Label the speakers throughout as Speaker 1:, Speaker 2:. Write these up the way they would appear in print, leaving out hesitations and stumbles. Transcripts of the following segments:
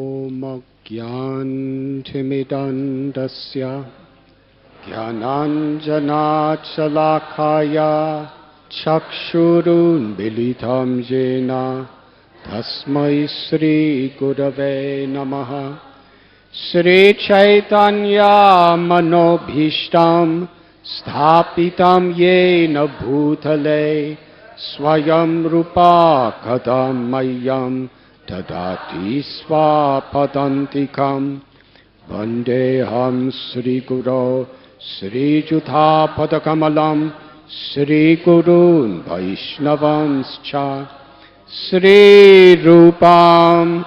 Speaker 1: Om Gyantimidandasya Gyananjanachalakaya Chakshurun Bilitam Jena Tasmai Sri Gurave Namaha Sri Chaitanya Manobhishtam Sthapitam Yena Bhutale Swayam Rupa Kadam Mayam Tadati Swapadantikam Vandeham Sri Guru Sri Jutha Padakamalam Sri Gurun Vaishnavanscha Sri Rupam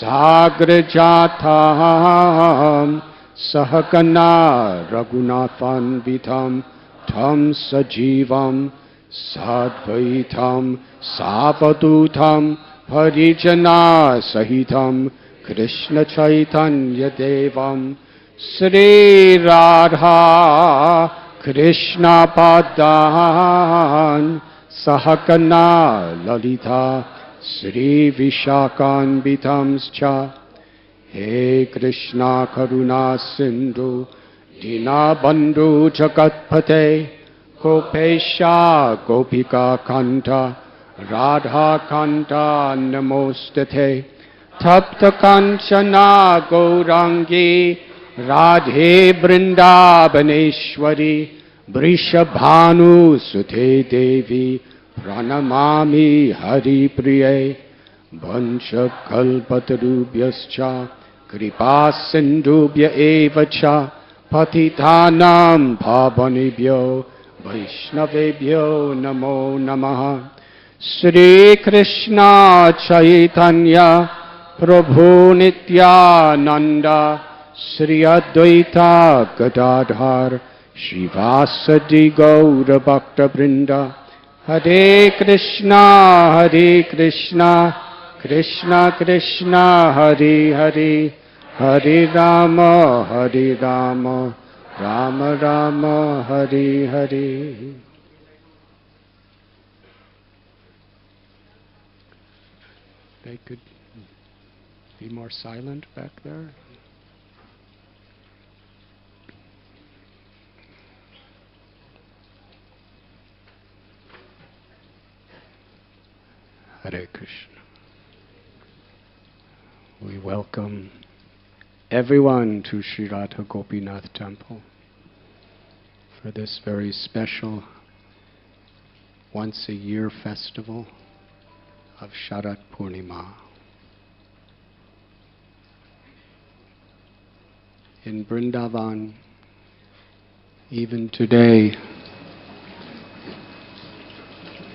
Speaker 1: Sagrajatam Sahakana Raghunathan Vitam Tam Sajivam Sadvaitam Savadutam Harijana Sahitam Krishna Chaitanya Devam Sri Radha Krishna Padan Sahakana Lalita Sri Vishakan Vitamscha He Krishna Karuna Sindhu Dina Bandhu Jagatpate Gopesha Gopika Kanta Radha Kanta Namostate Tapta Kanchana Gaurangi Radhe Vrindavaneshwari Vrishabhanu Sute Devi Pranamami Hari Priye Vancha Kalpatarubhyascha Kripa Sindhubhya Evacha Patitanam Pavanebhyo Vaishnavebhyo Namo Namaha Sri Krishna Chaitanya Prabhu Nityananda Sri Advaita Gadadhar Shivasadi Gaura Bhakta Vrinda Hare Krishna Krishna Krishna Hare Hare Hare Rama Rama Rama Hare Hare. They could be more silent back there. Hare Krishna. We welcome everyone to Sri Radha Gopinath Temple for this very special once-a-year festival of Sharat Purnima. In Vrindavan, even today,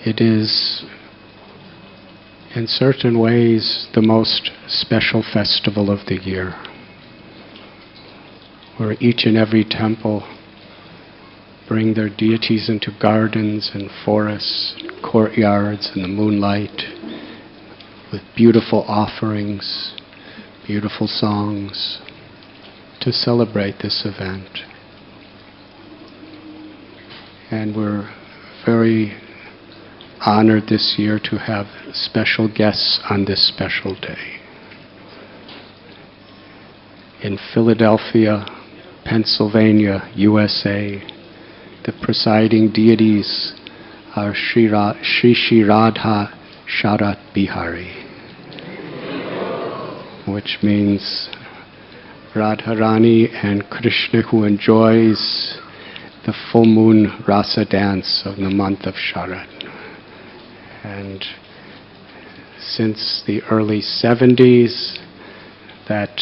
Speaker 1: it is in certain ways the most special festival of the year, where each and every temple bring their deities into gardens and forests, and courtyards in the moonlight, with beautiful offerings, beautiful songs, to celebrate this event. And we're very honored this year to have special guests on this special day. In Philadelphia, Pennsylvania, USA, the presiding deities are Shri Radha Sharat Bihari, which means Radharani and Krishna who enjoys the full moon rasa dance of the month of Sharat. And since the early 70s, that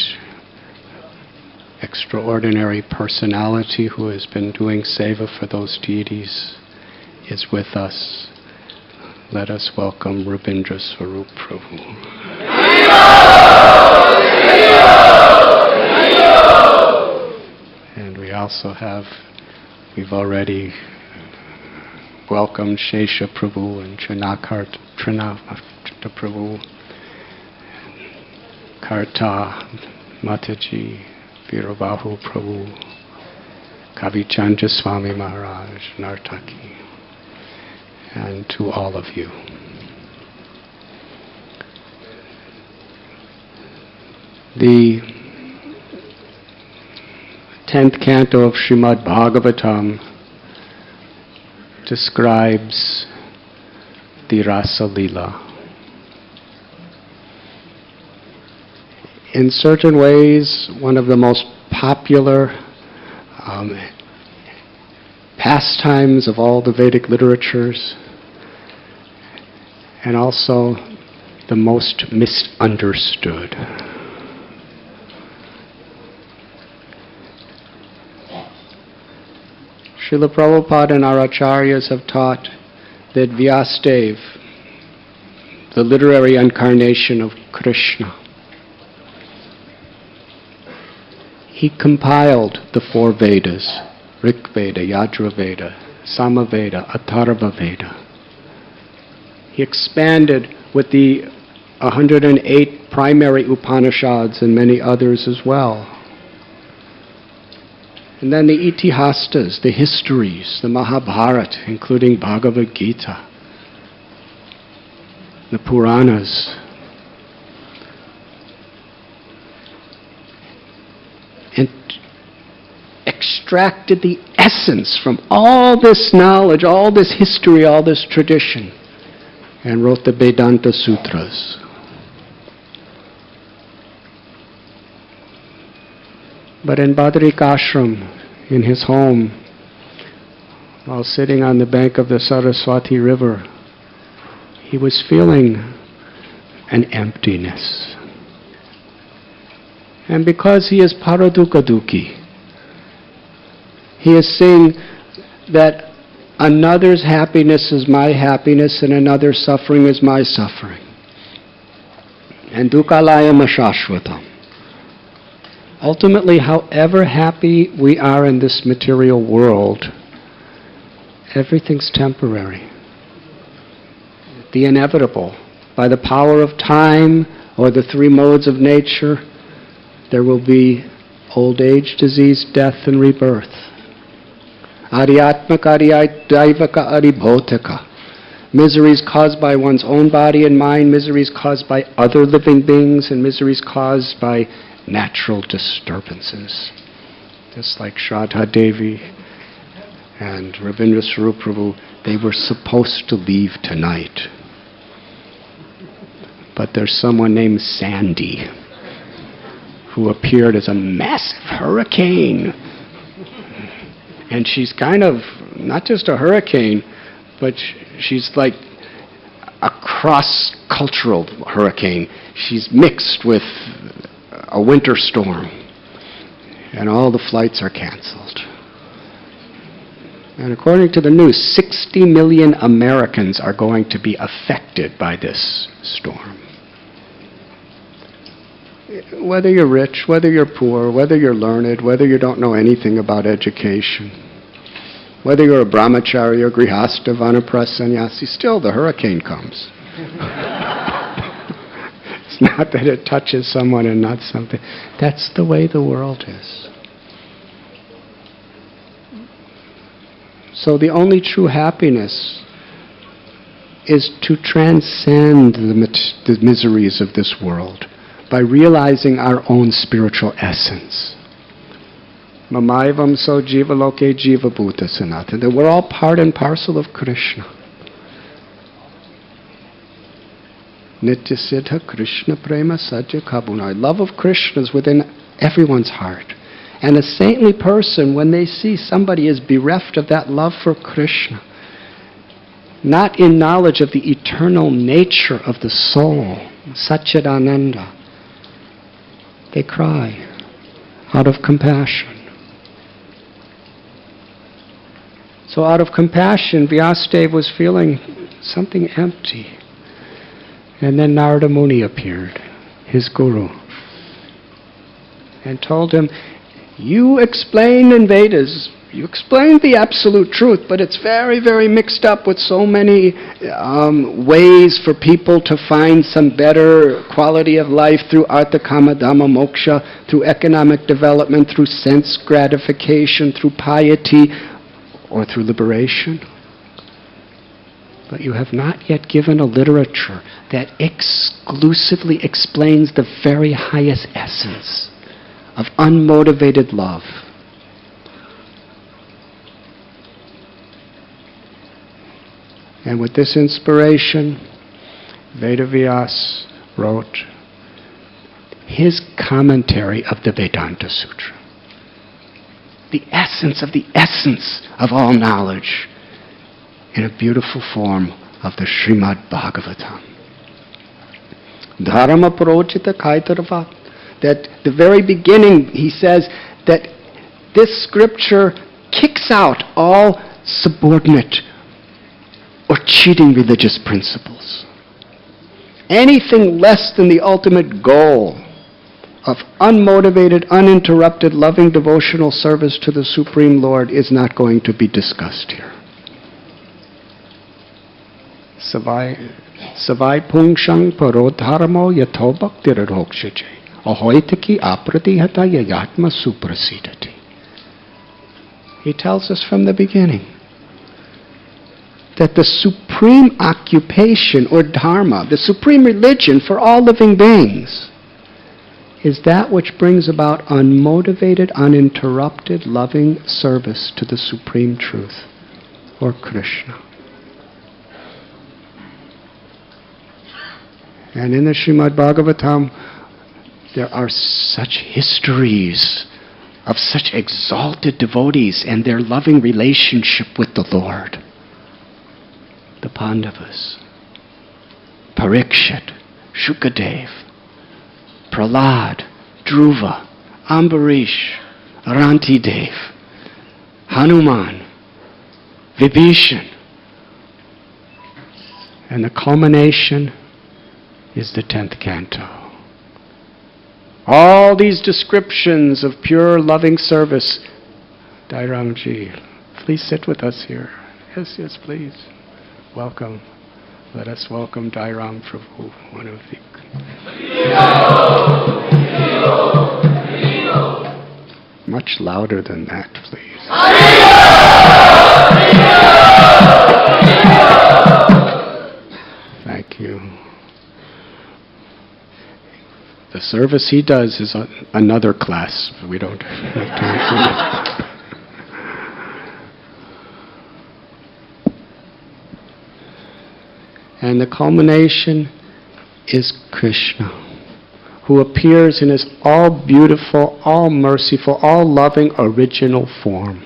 Speaker 1: extraordinary personality who has been doing seva for those deities is with us. Let us welcome Rabindra Swarup Prabhu. And we also we've already welcomed Shesha Prabhu and Trinakart Prabhu, Karta Mataji, Virabahu Prabhu, Kavichandra Swami Maharaj, Nartaki, and to all of you. The 10th canto of Srimad Bhagavatam describes the Rasa Lila. In certain ways, one of the most popular pastimes of all the Vedic literatures, and also the most misunderstood. Srila Prabhupada and our acharyas have taught that Vyasadeva, the literary incarnation of Krishna, he compiled the 4 Vedas, Rig Veda, Yajur Veda, Samaveda, Atharva Veda. He expanded with the 108 primary Upanishads and many others as well. And then the Itihastas, the histories, the Mahabharata, including Bhagavad Gita, the Puranas. And extracted the essence from all this knowledge, all this history, all this tradition, and wrote the Vedanta Sutras. But in Badrik Ashram, in his home, while sitting on the bank of the Saraswati River, he was feeling an emptiness. And because he is Paradukaduki, he is seeing that another's happiness is my happiness and another's suffering is my suffering. And Dukkalayam Ashashvatam. Ultimately, however happy we are in this material world, everything's temporary. The inevitable. By the power of time or the 3 modes of nature, there will be old age, disease, death, and rebirth. Aryatmaka, Aryaivaka, Aribhotaka. Miseries caused by one's own body and mind, miseries caused by other living beings, and miseries caused by natural disturbances. Just like Shraddha Devi and Ravindra Swarup Prabhu, they were supposed to leave tonight. But there's someone named Sandy who appeared as a massive hurricane. And she's kind of, not just a hurricane, but she's like a cross-cultural hurricane. She's mixed with a winter storm, and all the flights are canceled. And according to the news, 60 million Americans are going to be affected by this storm. Whether you're rich, whether you're poor, whether you're learned, whether you don't know anything about education, whether you're a brahmachari or grihasta, vanaprastha, sannyasi, still the hurricane comes. It's not that it touches someone and not something. That's the way the world is. So the only true happiness is to transcend the miseries of this world by realizing our own spiritual essence. Mamaivam so jiva loke jiva bhuta sanatana. That we're all part and parcel of Krishna. Nitya siddha Krishna prema sajja kabuna. Love of Krishna is within everyone's heart. And a saintly person, when they see somebody is bereft of that love for Krishna, not in knowledge of the eternal nature of the soul, Satchidananda, they cry out of compassion. So out of compassion, Vyasadeva was feeling something empty. And then Narada Muni appeared, his guru, and told him, you explain in Vedas, you explain the absolute truth, but it's very, very mixed up with so many ways for people to find some better quality of life through artha kama dhamma moksha, through economic development, through sense gratification, through piety, or through liberation. But you have not yet given a literature that exclusively explains the very highest essence of unmotivated love. And with this inspiration, Vedavyas wrote his commentary of the Vedanta Sutra. The essence of all knowledge in a beautiful form of the Srimad Bhagavatam. Dharma Parochita Kaitarva. That the very beginning he says that this scripture kicks out all subordinate or cheating religious principles. Anything less than the ultimate goal of unmotivated, uninterrupted, loving devotional service to the Supreme Lord is not going to be discussed here. Savai pungshang parodharmo yato bhaktirarhokshaje ahoitaki apratihata yayatma suprasidati. He tells us from the beginning that the supreme occupation or dharma, the supreme religion for all living beings, is that which brings about unmotivated, uninterrupted, loving service to the Supreme Truth, or Krishna. And in the Srimad Bhagavatam, there are such histories of such exalted devotees and their loving relationship with the Lord. The Pandavas, Parikshit, Shukadev, Prahlad, Dhruva, Ambarish, Arantidev, Hanuman, Vibhishan. And the culmination is the 10th canto. All these descriptions of pure loving service. Dairamji, please sit with us here. Yes, please. Welcome. Let us welcome Dairam Prabhu, one of the... Much louder than that, please. Thank you. The service he does is another class. We don't have time for that. And the culmination is Krishna, who appears in his all beautiful, all merciful, all loving original form.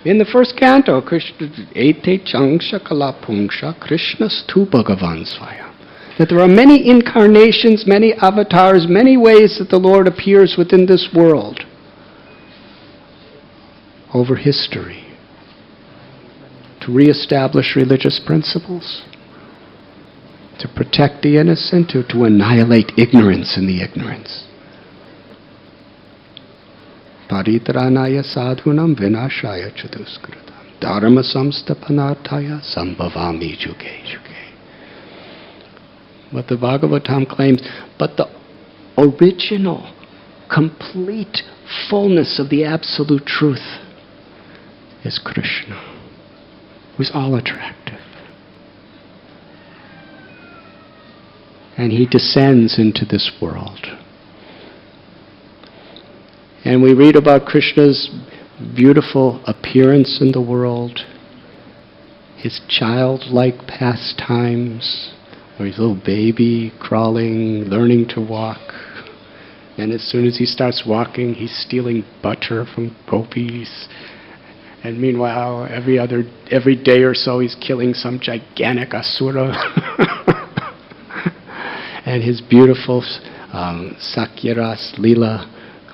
Speaker 1: In the first canto, Krishna, Ete Changsha Kalapungsha Krishnastu Bhagavan Swaya. That there are many incarnations, many avatars, many ways that the Lord appears within this world over history to reestablish religious principles, to protect the innocent, to annihilate ignorance in the ignorance. Paritranaya sadhunam vinashaya chaduskritam dharma samstapanarthaya sambhavami juge juge. What the Bhagavatam claims, but the original, complete fullness of the absolute truth is Krishna, who's all attractive. And he descends into this world. And we read about Krishna's beautiful appearance in the world, his childlike pastimes, where he's a little baby crawling, learning to walk. And as soon as he starts walking, he's stealing butter from gopis. And meanwhile, every day or so, he's killing some gigantic asura. And his beautiful Sakyaras Leela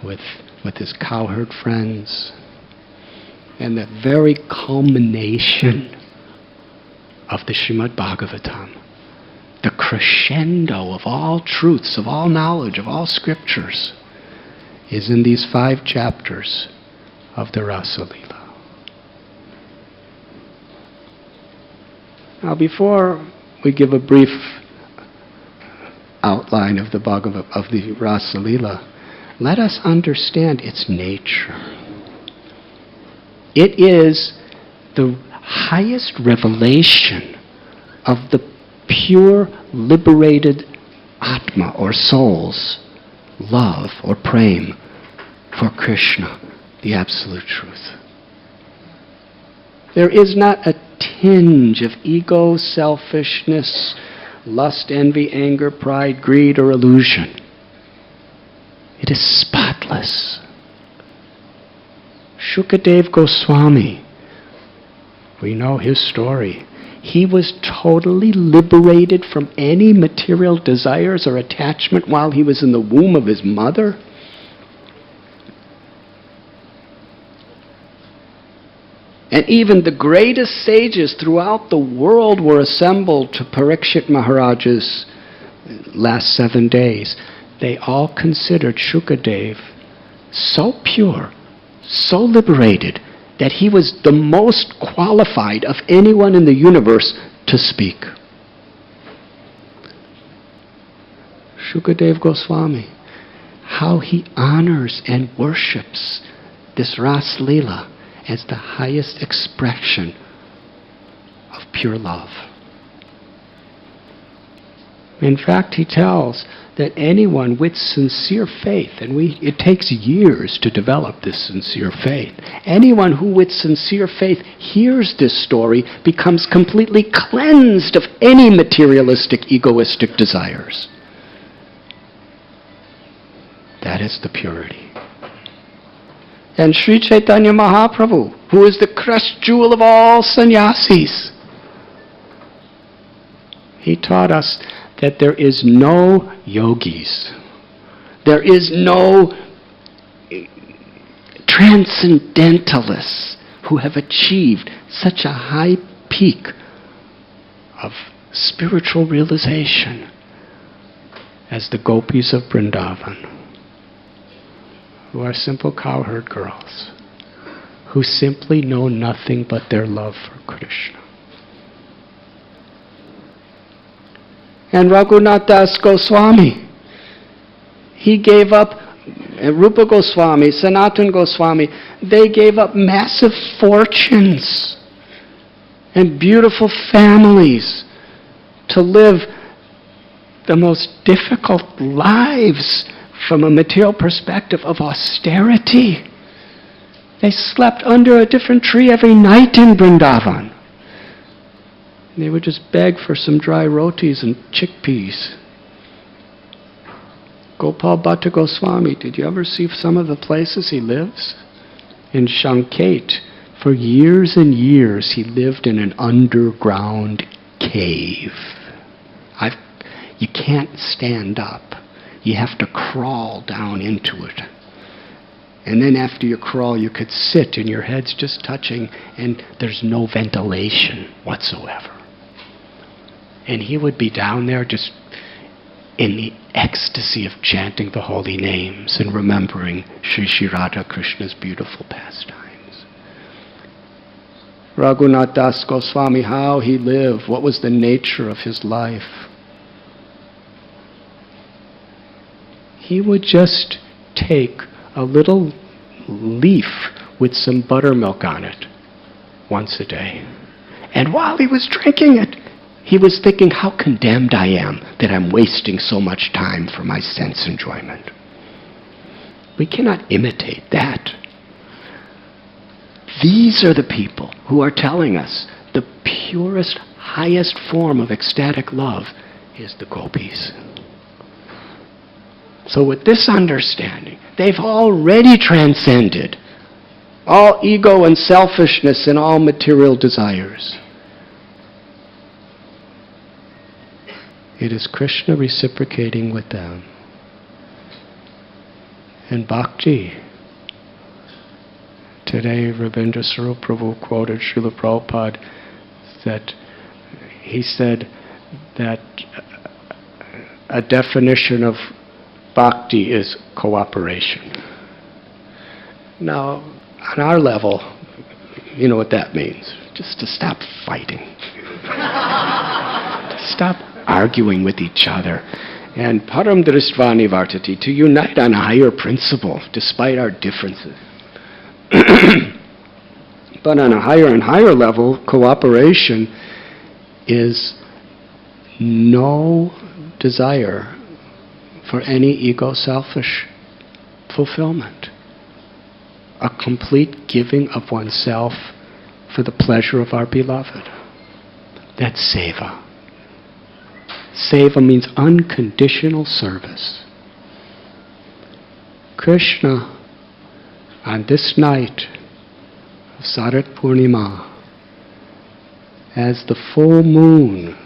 Speaker 1: with his cowherd friends. And the very culmination of the Srimad Bhagavatam, the crescendo of all truths, of all knowledge, of all scriptures, is in these 5 chapters of the Rasa Leela. Now, before we give a brief outline of the Rasa Leela, let us understand its nature. It is the highest revelation of the pure, liberated Atma or soul's love or prema for Krishna, the Absolute Truth. There is not a tinge of ego, selfishness, lust, envy, anger, pride, greed, or illusion. It is spotless. Shukadev Goswami, we know his story. He was totally liberated from any material desires or attachment while he was in the womb of his mother. And even the greatest sages throughout the world were assembled to Parikshit Maharaj's last 7 days. They all considered Shukadev so pure, so liberated, that he was the most qualified of anyone in the universe to speak. Shukadev Goswami, how he honors and worships this Ras Leela as the highest expression of pure love. In fact, he tells that anyone with sincere faith, and it takes years to develop this sincere faith, anyone who with sincere faith hears this story becomes completely cleansed of any materialistic, egoistic desires. That is the purity. And Sri Chaitanya Mahaprabhu, who is the crushed jewel of all sannyasis, he taught us that there is no yogis, there is no transcendentalists who have achieved such a high peak of spiritual realization as the gopis of Vrindavan, who are simple cowherd girls, who simply know nothing but their love for Krishna. And Raghunath Das Goswami, he gave up, Rupa Goswami, Sanatana Goswami, they gave up massive fortunes and beautiful families to live the most difficult lives from a material perspective of austerity. They slept under a different tree every night in Vrindavan. They would just beg for some dry rotis and chickpeas. Gopal Bhatta Goswami, did you ever see some of the places he lives? In Shanket, for years and years he lived in an underground cave. You can't stand up. You have to crawl down into it. And then after you crawl, you could sit and your head's just touching and there's no ventilation whatsoever. And he would be down there just in the ecstasy of chanting the holy names and remembering Sri Radha Krishna's beautiful pastimes. Raghunath Das Goswami, how he lived, what was the nature of his life. He would just take a little leaf with some buttermilk on it once a day. And while he was drinking it, he was thinking, how condemned I am that I'm wasting so much time for my sense enjoyment. We cannot imitate that. These are the people who are telling us the purest, highest form of ecstatic love is the gopis. So with this understanding, they've already transcended all ego and selfishness and all material desires. It is Krishna reciprocating with them. And bhakti. Today, Rabindra Swarup Prabhu quoted Srila Prabhupada that he said that a definition of bhakti is cooperation. Now, on our level, you know what that means. Just to stop fighting. Stop arguing with each other. And param dristvani vartati, to unite on a higher principle, despite our differences. But on a higher and higher level, cooperation is no desire for any ego-selfish fulfillment. A complete giving of oneself for the pleasure of our beloved. That's seva. Seva means unconditional service. Krishna, on this night of Sarat Purnima, as the full moon,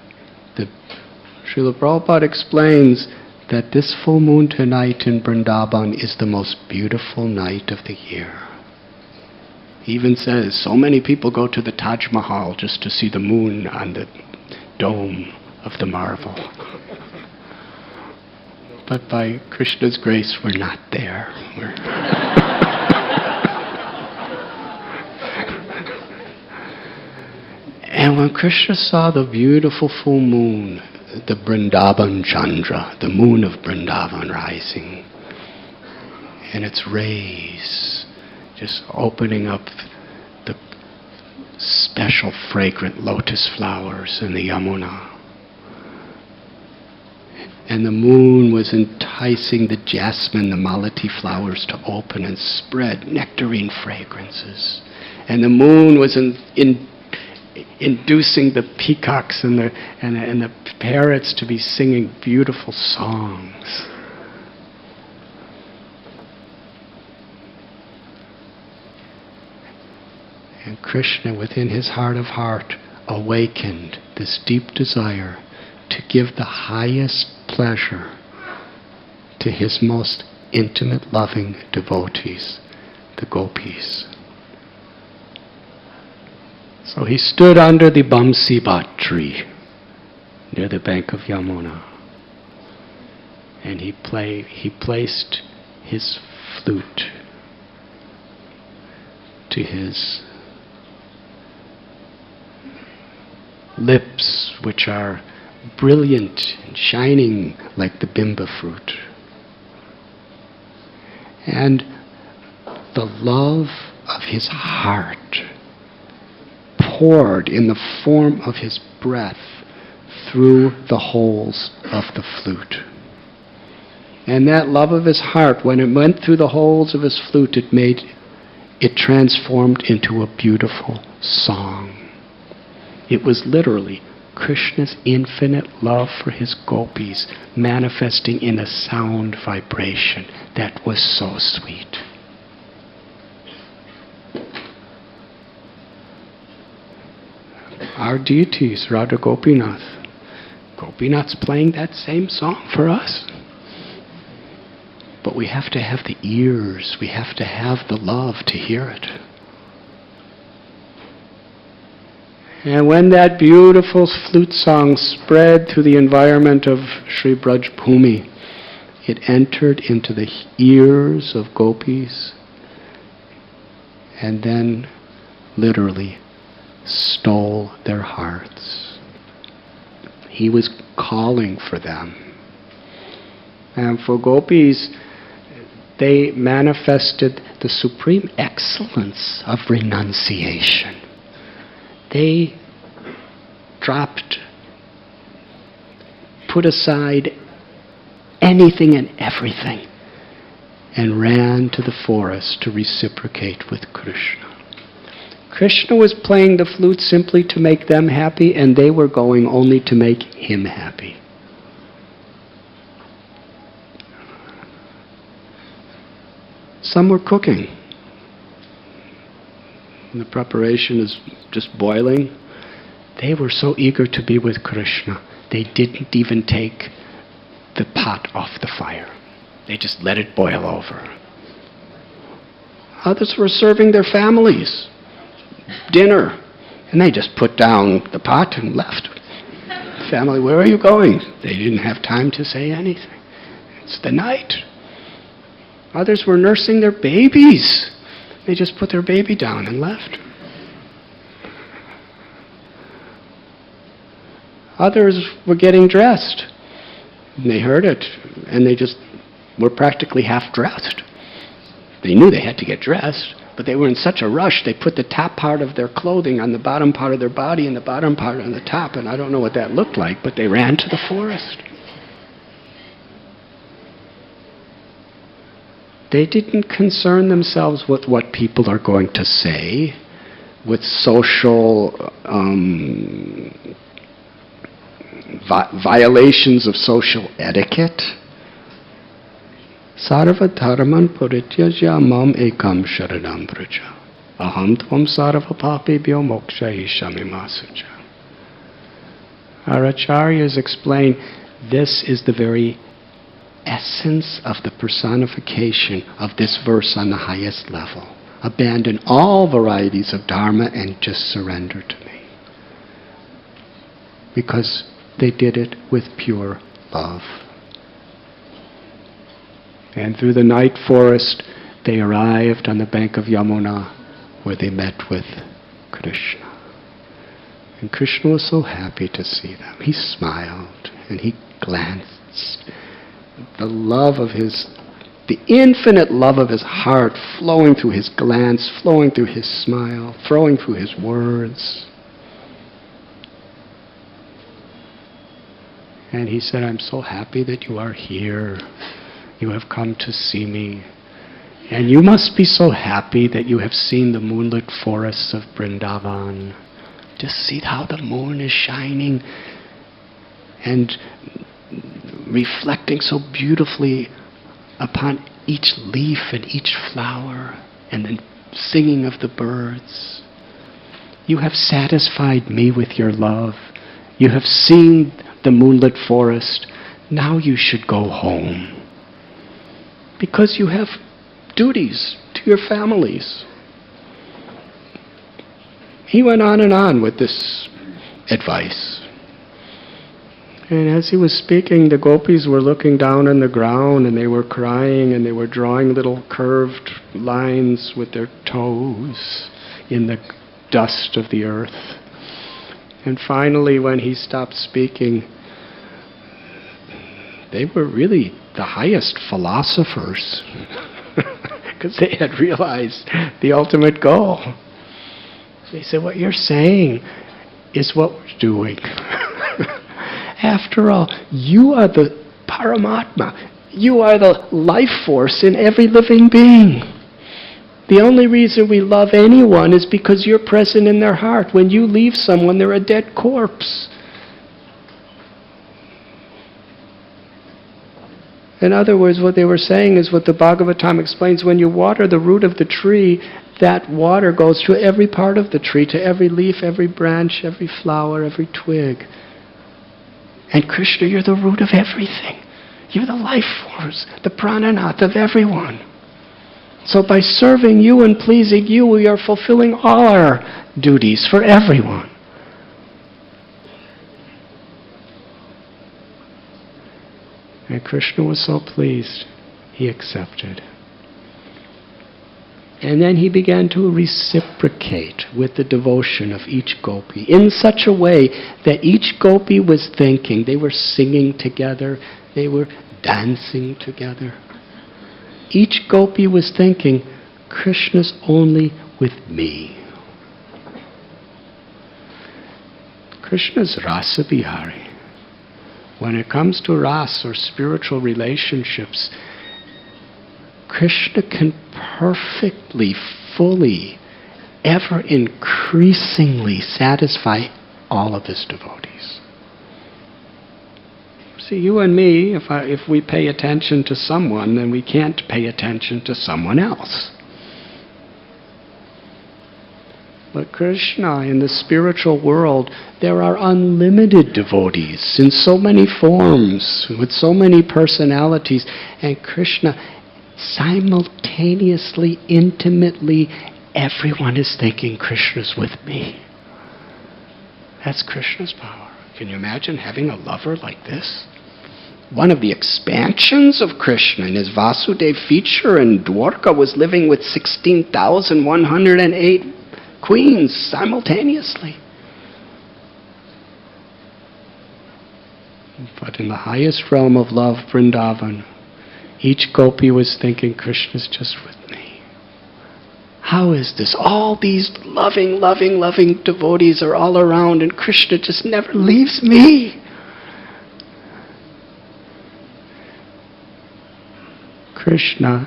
Speaker 1: Srila Prabhupada explains that this full moon tonight in Vrindavan is the most beautiful night of the year. He even says, so many people go to the Taj Mahal just to see the moon on the dome of the marble. But by Krishna's grace, we're not there. And when Krishna saw the beautiful full moon, the Vrindavan Chandra, the moon of Vrindavan rising, and its rays just opening up the special fragrant lotus flowers in the Yamuna. And the moon was enticing the jasmine, the malati flowers to open and spread nectarine fragrances. And the moon was inducing the peacocks and the parrots to be singing beautiful songs. And Krishna, within his heart of heart, awakened this deep desire to give the highest pleasure to his most intimate, loving devotees, the gopis. So he stood under the Bamsibat tree near the bank of Yamuna, and he placed his flute to his lips, which are brilliant and shining like the bimba fruit. And the love of his heart poured in the form of his breath through the holes of the flute. And that love of his heart, when it went through the holes of his flute, it transformed into a beautiful song. It was literally Krishna's infinite love for his gopis manifesting in a sound vibration that was so sweet. Our deities, Radha Gopinath. Gopinath's playing that same song for us. But we have to have the ears, we have to have the love to hear it. And when that beautiful flute song spread through the environment of Sri Braj Bhumi, it entered into the ears of gopis and then literally stole their hearts. He was calling for them. And for gopis, they manifested the supreme excellence of renunciation. They put aside anything and everything, and ran to the forest to reciprocate with Krishna. Krishna was playing the flute simply to make them happy, and they were going only to make him happy. Some were cooking. And the preparation is just boiling. They were so eager to be with Krishna, they didn't even take the pot off the fire. They just let it boil over. Others were serving their families dinner, and they just put down the pot and left. Family, where are you going? They didn't have time to say anything. It's the night. Others were nursing their babies. They just put their baby down and left. Others were getting dressed. And they heard it, and they just were practically half dressed. They knew they had to get dressed, But they were in such a rush, they put the top part of their clothing on the bottom part of their body and the bottom part on the top, and I don't know what that looked like, but they ran to the forest. They didn't concern themselves with what people are going to say, with social violations of social etiquette. Sarva dharman parityajya mam ekam sharanam vraja. Aham tvam sarva papebhyo mokshayishami masuja. Our acharyas explain this is the very essence of the personification of this verse on the highest level. Abandon all varieties of dharma and just surrender to me. Because they did it with pure love. And through the night forest, they arrived on the bank of Yamuna, where they met with Krishna. And Krishna was so happy to see them. He smiled and he glanced. The infinite love of his heart flowing through his glance, flowing through his smile, flowing through his words. And he said, I'm so happy that you are here. You have come to see me. And you must be so happy that you have seen the moonlit forests of Vrindavan. Just see how the moon is shining and reflecting so beautifully upon each leaf and each flower and the singing of the birds. You have satisfied me with your love. You have seen the moonlit forest. Now you should go home. Because you have duties to your families. He went on and on with this advice. And as he was speaking, the gopis were looking down on the ground and they were crying and they were drawing little curved lines with their toes in the dust of the earth. And finally, when he stopped speaking, they were really the highest philosophers because they had realized the ultimate goal. They said, what you're saying is what we're doing. After all, you are the Paramatma. You are the life force in every living being. The only reason we love anyone is because you're present in their heart. When you leave someone, they're a dead corpse. In other words, what they were saying is what the Bhagavatam explains. When you water the root of the tree, that water goes to every part of the tree, to every leaf, every branch, every flower, every twig. And Krishna, you're the root of everything. You're the life force, the prananath of everyone. So by serving you and pleasing you, we are fulfilling all our duties for everyone. And Krishna was so pleased, he accepted. And then he began to reciprocate with the devotion of each gopi in such a way that each gopi was thinking, they were singing together, they were dancing together. Each gopi was thinking, Krishna's only with me. Krishna's Rasa Bihari. When it comes to ras or spiritual relationships, Krishna can perfectly, fully, ever increasingly satisfy all of his devotees. See, you and me, if we pay attention to someone, then we can't pay attention to someone else. But Krishna, in the spiritual world, there are unlimited devotees in so many forms, with so many personalities, and Krishna simultaneously, intimately, everyone is thinking Krishna's with me. That's Krishna's power. Can you imagine having a lover like this? One of the expansions of Krishna in his Vasudev feature in Dwarka was living with 16,108 queens simultaneously. But in the highest realm of love, Vrindavan, each gopi was thinking, Krishna's just with me. How is this? All these loving, loving, loving devotees are all around and Krishna just never leaves me. Krishna,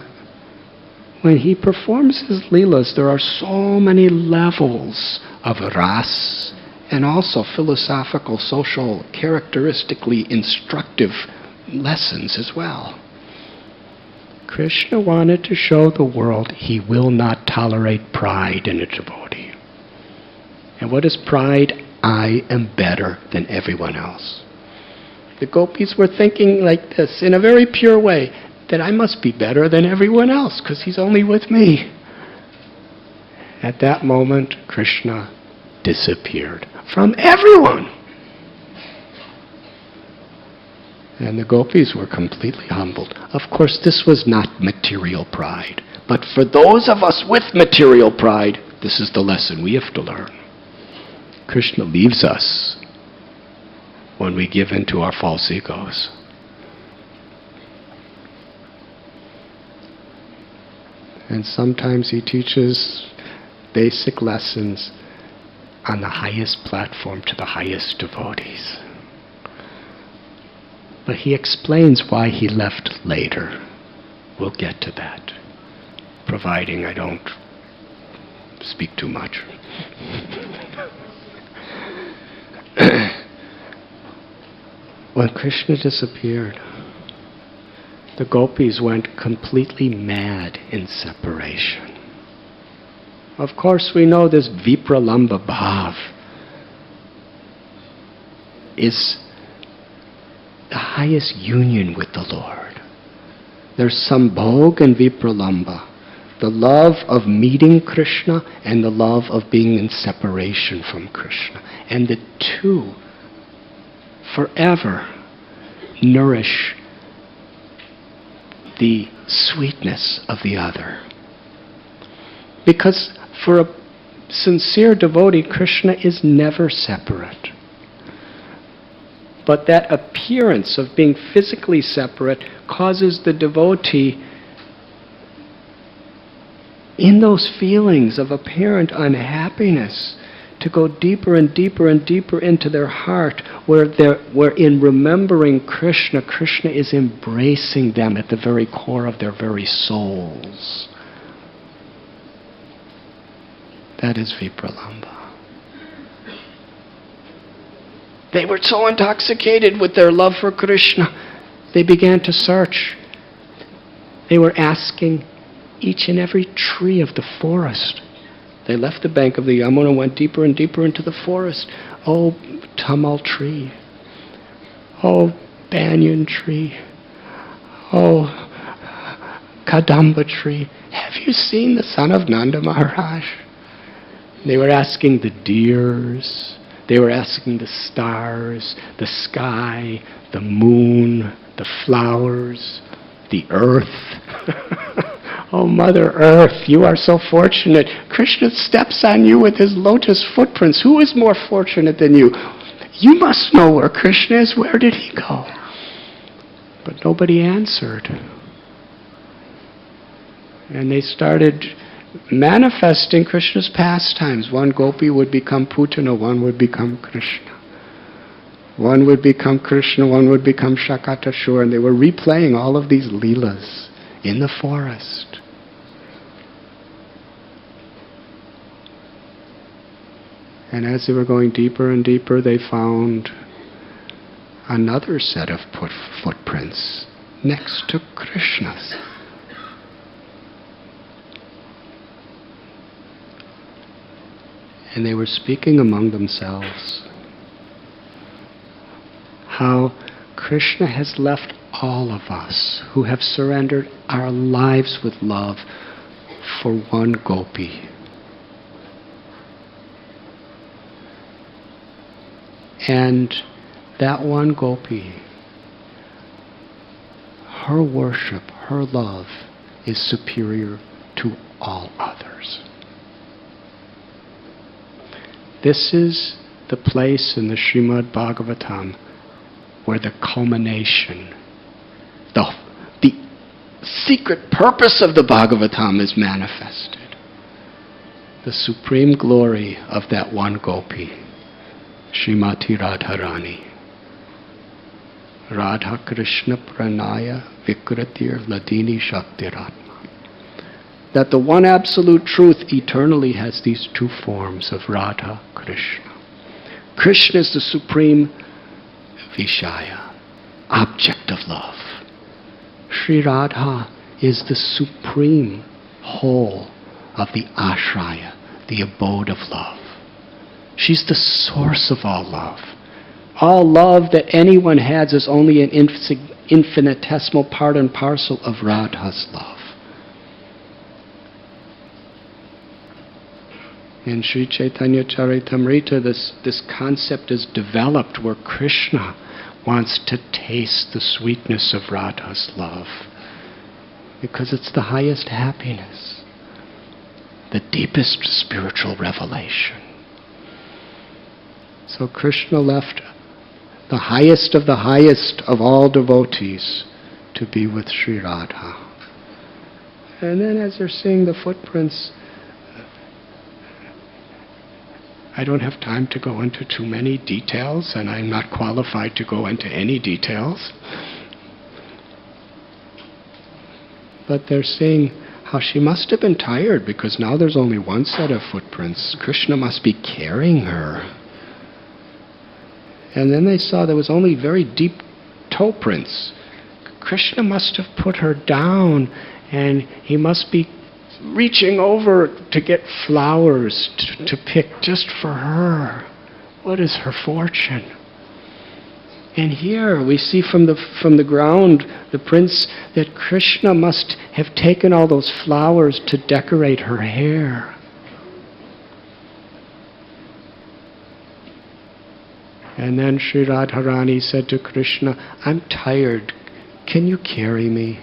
Speaker 1: when he performs his leelas, there are so many levels of ras and also philosophical, social, characteristically instructive lessons as well. Krishna wanted to show the world he will not tolerate pride in a devotee. And what is pride? I am better than everyone else. The gopis were thinking like this, in a very pure way, that I must be better than everyone else because he's only with me. At that moment, Krishna disappeared from everyone. And the gopis were completely humbled. Of course, this was not material pride. But for those of us with material pride, this is the lesson we have to learn. Krishna leaves us when we give in to our false egos. And sometimes he teaches basic lessons on the highest platform to the highest devotees. But he explains why he left later. We'll get to that, providing I don't speak too much. When Krishna disappeared, the gopis went completely mad in separation. Of course, we know this vipralamba bhav is the highest union with the Lord. There's sambhog and vipralamba, the love of meeting Krishna and the love of being in separation from Krishna. And the two forever nourish the sweetness of the other. Because for a sincere devotee, Krishna is never separate. But that appearance of being physically separate causes the devotee, in those feelings of apparent unhappiness, to go deeper and deeper and deeper into their heart, where in remembering Krishna, Krishna is embracing them at the very core of their very souls. That is vipralamba. They were so intoxicated with their love for Krishna, they began to search. They were asking each and every tree of the forest. They left the bank of the Yamuna and went deeper and deeper into the forest. Oh, tamal tree. Oh, banyan tree. Oh, kadamba tree. Have you seen the son of Nanda Maharaj? They were asking the deers. They were asking the stars, the sky, the moon, the flowers, the earth. Oh, Mother Earth, you are so fortunate. Krishna steps on you with his lotus footprints. Who is more fortunate than you? You must know where Krishna is. Where did he go? But nobody answered. And they started manifesting Krishna's pastimes. One gopi would become Putana, one would become Krishna. One would become Krishna, one would become Shakatashur, and they were replaying all of these leelas in the forest. And as they were going deeper and deeper, they found another set of footprints next to Krishna's. And they were speaking among themselves how Krishna has left all of us who have surrendered our lives with love for one gopi. And that one gopi, her worship, her love is superior to all others. This is the place in the Srimad Bhagavatam where the culmination, the secret purpose of the Bhagavatam is manifested. the supreme glory of that one gopi, Srimati Radharani. Radha Krishna Pranaya Vikratir Ladini Shaktiratma. That the one absolute truth eternally has these two forms of Radha, Krishna. Krishna is the supreme Vishaya, object of love. Sri Radha is the supreme whole of the ashraya, the abode of love. She's the source of all love. All love that anyone has is only an infinitesimal part and parcel of Radha's love. In Sri Chaitanya Charitamrita, this concept is developed where Krishna wants to taste the sweetness of Radha's love, because it's the highest happiness, the deepest spiritual revelation. So Krishna left the highest of all devotees to be with Sri Radha. And then as they're seeing the footprints, I don't have time to go into too many details, and I'm not qualified to go into any details. But they're seeing how she must have been tired, because now there's only one set of footprints. Krishna must be carrying her. And then they saw there was only very deep toe prints. Krishna must have put her down, and he must be reaching over to get flowers to pick just for her. What is her fortune? And here we see from the ground, the prints, that Krishna must have taken all those flowers to decorate her hair. And then Sri Radharani said to Krishna, "I'm tired. Can you carry me?"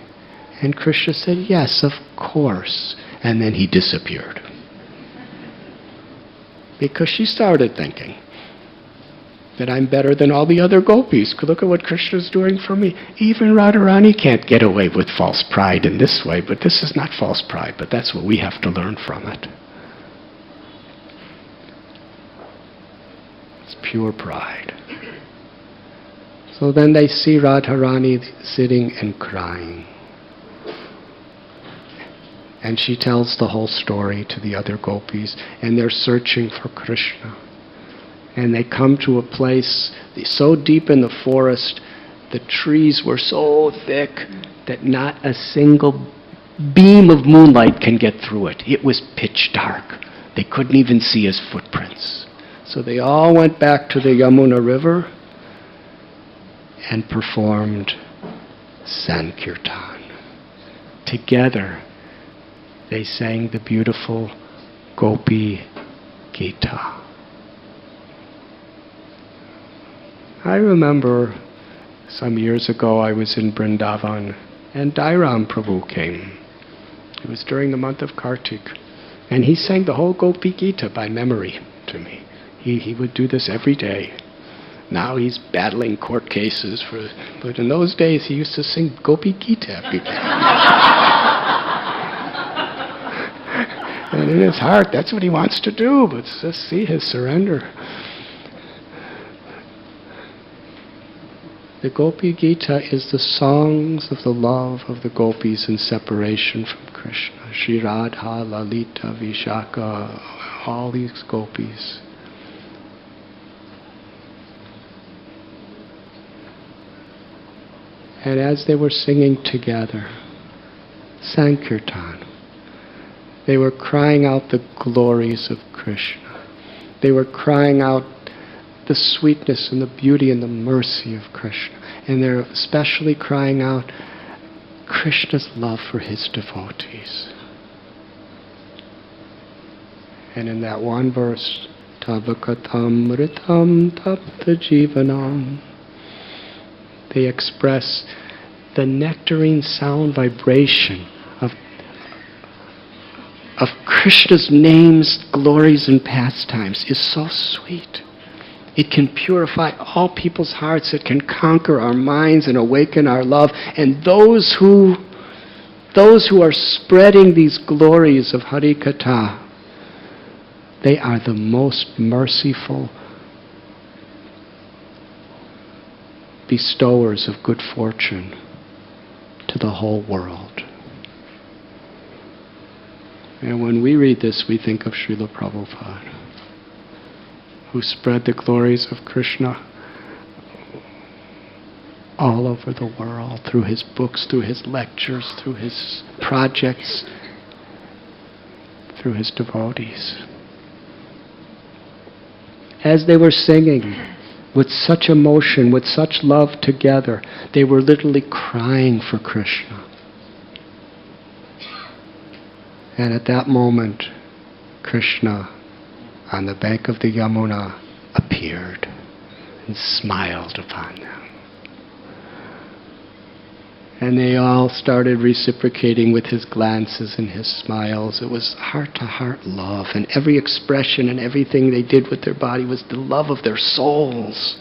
Speaker 1: And Krishna said, "Yes, of course." And then he disappeared. Because she started thinking that I'm better than all the other gopis. Look at what Krishna's doing for me. Even Radharani can't get away with false pride in this way, but this is not false pride, but that's what we have to learn from it. It's pure pride. So then they see Radharani sitting and crying. And she tells the whole story to the other gopis, and they're searching for Krishna. And they come to a place so deep in the forest, the trees were so thick that not a single beam of moonlight can get through it. It was pitch dark. They couldn't even see his footprints. So they all went back to the Yamuna River and performed Sankirtan. Together, they sang the beautiful Gopi Gita. I remember some years ago I was in Vrindavan and Dairam Prabhu came. It was during the month of Kartik. And he sang the whole Gopi Gita by memory to me. He would do this every day. Now he's battling court cases, but in those days he used to sing Gopi Gita every day. And in his heart, that's what he wants to do, but just see his surrender. The Gopi Gita is the songs of the love of the gopis in separation from Krishna. Shri Radha, Lalita, Vishaka, all these gopis. And as they were singing together, Sankirtan, they were crying out the glories of Krishna. They were crying out the sweetness and the beauty and the mercy of Krishna. And they're especially crying out Krishna's love for his devotees. And in that one verse, Tavakatam ritam tapta jivanam, they express the nectarine sound vibration of Krishna's names, glories, and pastimes is so sweet. It can purify all people's hearts. It can conquer our minds and awaken our love. And those who are spreading these glories of Hari Katha, They are the most merciful bestowers of good fortune to the whole world. And when we read this, we think of Srila Prabhupada, who spread the glories of Krishna all over the world, through his books, through his lectures, through his projects, through his devotees. As they were singing with such emotion, with such love together, they were literally crying for Krishna. And at that moment, Krishna, on the bank of the Yamuna, appeared and smiled upon them. And they all started reciprocating with his glances and his smiles. It was heart-to-heart love, and every expression and everything they did with their body was the love of their souls.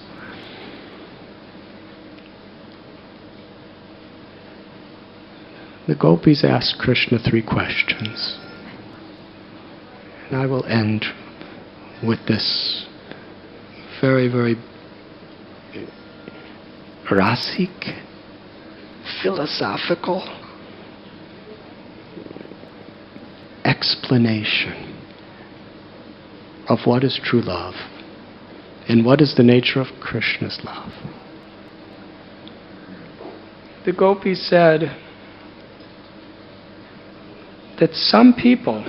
Speaker 1: The gopis asked Krishna 3 questions. And I will end with this very, very rasic, philosophical explanation of what is true love and what is the nature of Krishna's love. The gopis said that some people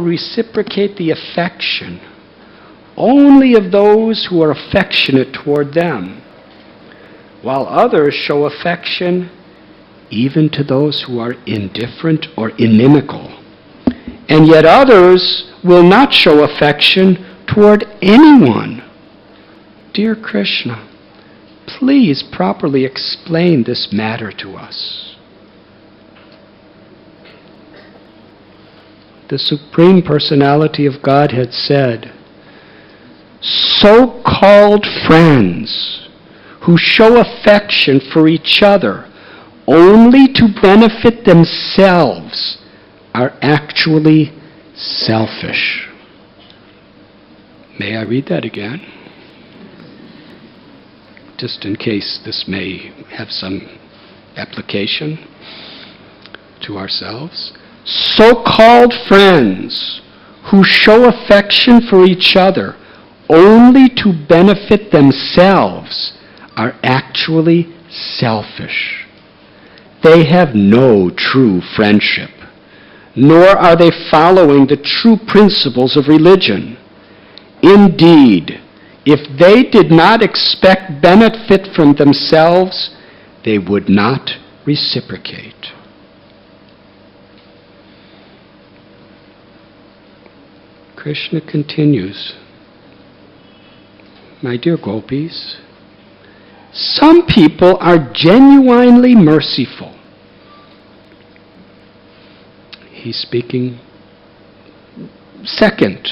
Speaker 1: reciprocate the affection only of those who are affectionate toward them, while others show affection even to those who are indifferent or inimical. And yet others will not show affection toward anyone. Dear Krishna, please properly explain this matter to us. The Supreme Personality of Godhead said, so-called friends who show affection for each other only to benefit themselves are actually selfish. May I read that again? Just in case this may have some application to ourselves. So-called friends who show affection for each other only to benefit themselves are actually selfish. They have no true friendship, nor are they following the true principles of religion. Indeed, if they did not expect benefit from themselves, they would not reciprocate. Krishna continues, my dear gopis, some people are genuinely merciful. He's speaking second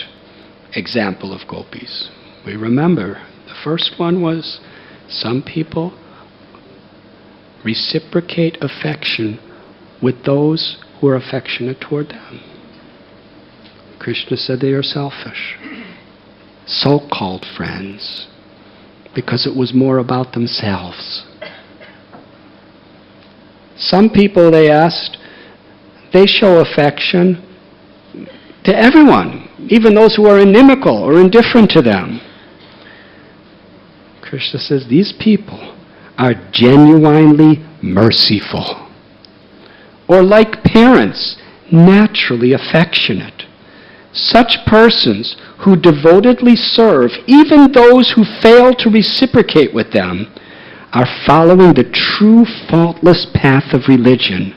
Speaker 1: example of gopis. We remember the first one was some people reciprocate affection with those who are affectionate toward them. Krishna said they are selfish. So-called friends, because it was more about themselves. Some people, they asked, they show affection to everyone, even those who are inimical or indifferent to them. Krishna says these people are genuinely merciful, or like parents, naturally affectionate. Such persons who devotedly serve even those who fail to reciprocate with them are following the true faultless path of religion,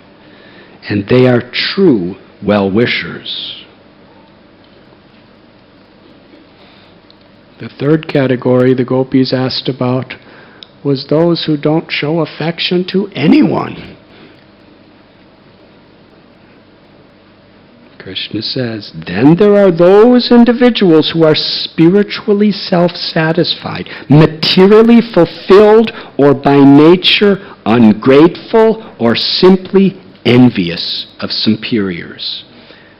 Speaker 1: and they are true well-wishers. The third category the gopis asked about was those who don't show affection to anyone. Krishna says, then there are those individuals who are spiritually self-satisfied, materially fulfilled, or by nature ungrateful or simply envious of superiors.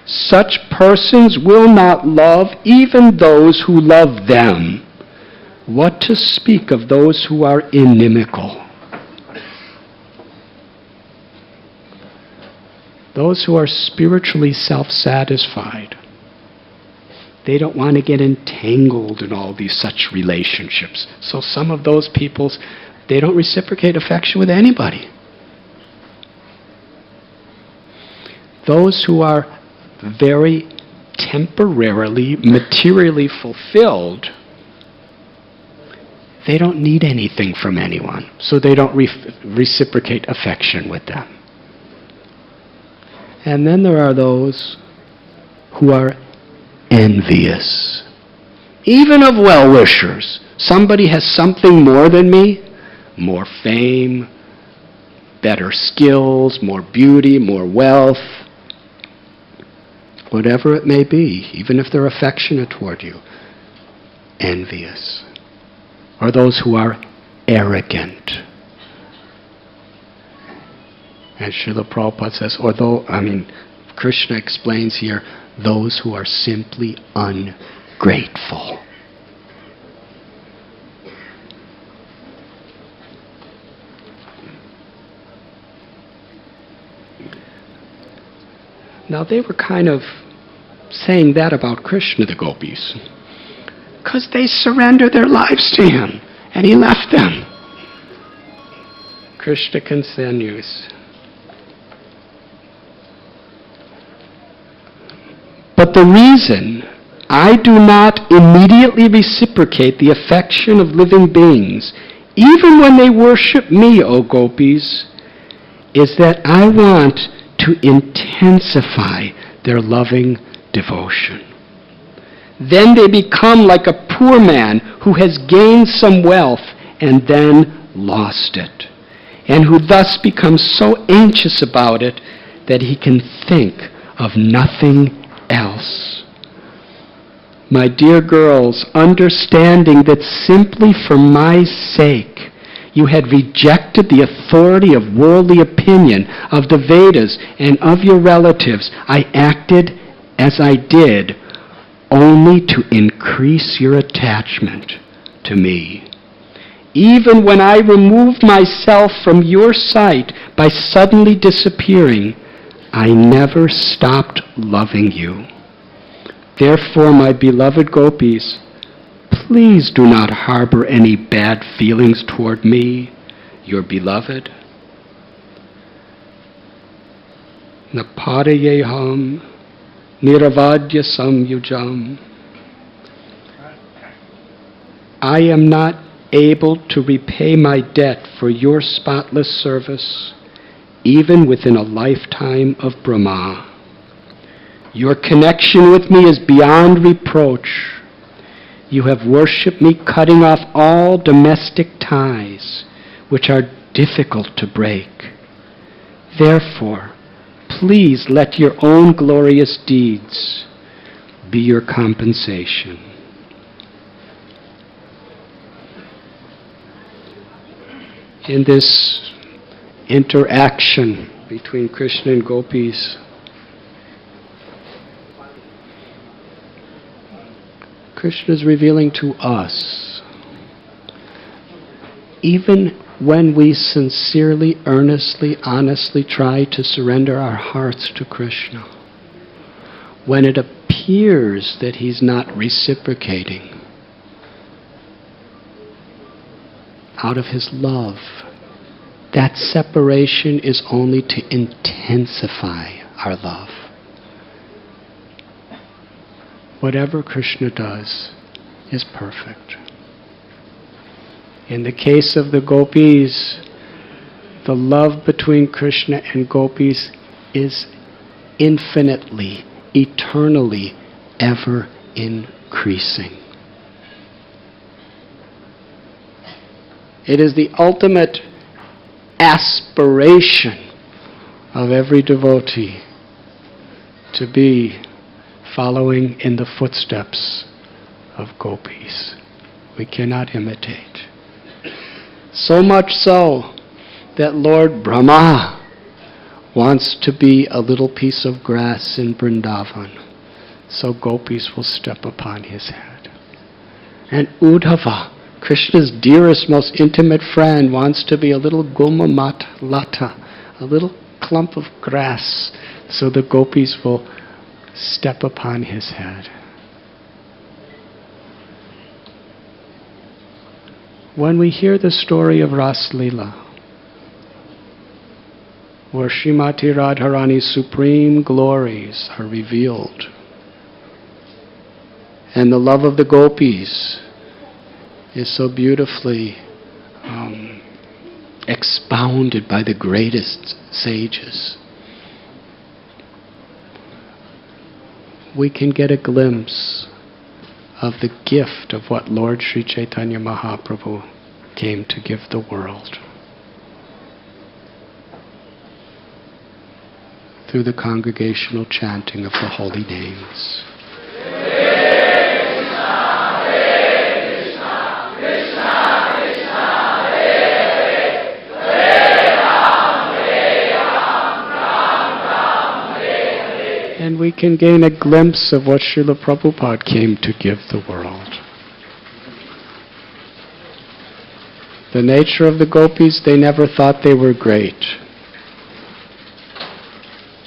Speaker 1: Such persons will not love even those who love them. What to speak of those who are inimical? Those who are spiritually self-satisfied. They don't want to get entangled in all these such relationships. So some of those people, they don't reciprocate affection with anybody. Those who are very temporarily, materially fulfilled, they don't need anything from anyone. So they don't reciprocate affection with them. And then there are those who are envious, even of well-wishers. Somebody has something more than me, more fame, better skills, more beauty, more wealth, whatever it may be, even if they're affectionate toward you. Envious. Or those who are arrogant. And Srila Prabhupada says, Krishna explains here, those who are simply ungrateful. Now they were kind of saying that about Krishna, the gopis, because they surrendered their lives to him, and he left them. Krishna continues. But the reason I do not immediately reciprocate the affection of living beings, even when they worship me, O gopis, is that I want to intensify their loving devotion. Then they become like a poor man who has gained some wealth and then lost it, and who thus becomes so anxious about it that he can think of nothing else. My dear girls, understanding that simply for my sake you had rejected the authority of worldly opinion, of the Vedas, and of your relatives, I acted as I did only to increase your attachment to me. Even when I removed myself from your sight by suddenly disappearing, I never stopped loving you. Therefore, my beloved gopis, please do not harbor any bad feelings toward me, your beloved. Napadayeham niravadya samyujam. I am not able to repay my debt for your spotless service, even within a lifetime of Brahma. Your connection with me is beyond reproach. You have worshipped me cutting off all domestic ties, which are difficult to break. Therefore, please let your own glorious deeds be your compensation. In this interaction between Krishna and gopis, Krishna is revealing to us, even when we sincerely, earnestly, honestly try to surrender our hearts to Krishna, when it appears that he's not reciprocating, out of his love, that separation is only to intensify our love. Whatever Krishna does is perfect. In the case of the gopis, the love between Krishna and gopis is infinitely, eternally, ever increasing. It is the ultimate aspiration of every devotee to be following in the footsteps of gopis. We cannot imitate. So much so that Lord Brahma wants to be a little piece of grass in Vrindavan, so gopis will step upon his head. And Uddhava, Krishna's dearest, most intimate friend, wants to be a little gumamat lata, a little clump of grass, so the gopis will step upon his head. When we hear the story of Ras Leela, where Srimati Radharani's supreme glories are revealed, and the love of the gopis is so beautifully expounded by the greatest sages, we can get a glimpse of the gift of what Lord Sri Chaitanya Mahaprabhu came to give the world through the congregational chanting of the holy names. And we can gain a glimpse of what Srila Prabhupada came to give the world. The nature of the gopis, they never thought they were great.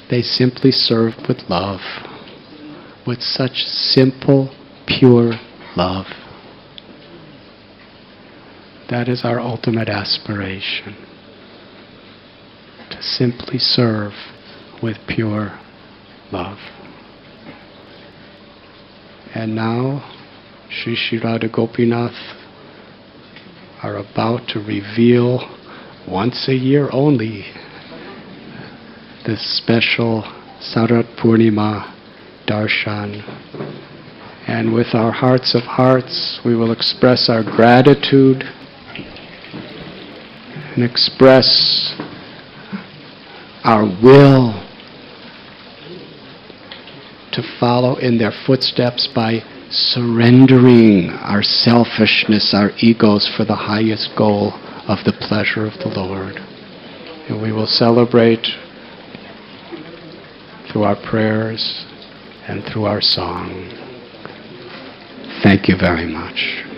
Speaker 1: They simply served with love, with such simple, pure love. That is our ultimate aspiration, to simply serve with pure love. And now, Sri Sri Radha Gopinath are about to reveal, once a year only, this special Sarat Purnima Darshan. And with our hearts of hearts, we will express our gratitude and express our will to follow in their footsteps by surrendering our selfishness, our egos, for the highest goal of the pleasure of the Lord. And we will celebrate through our prayers and through our song. Thank you very much.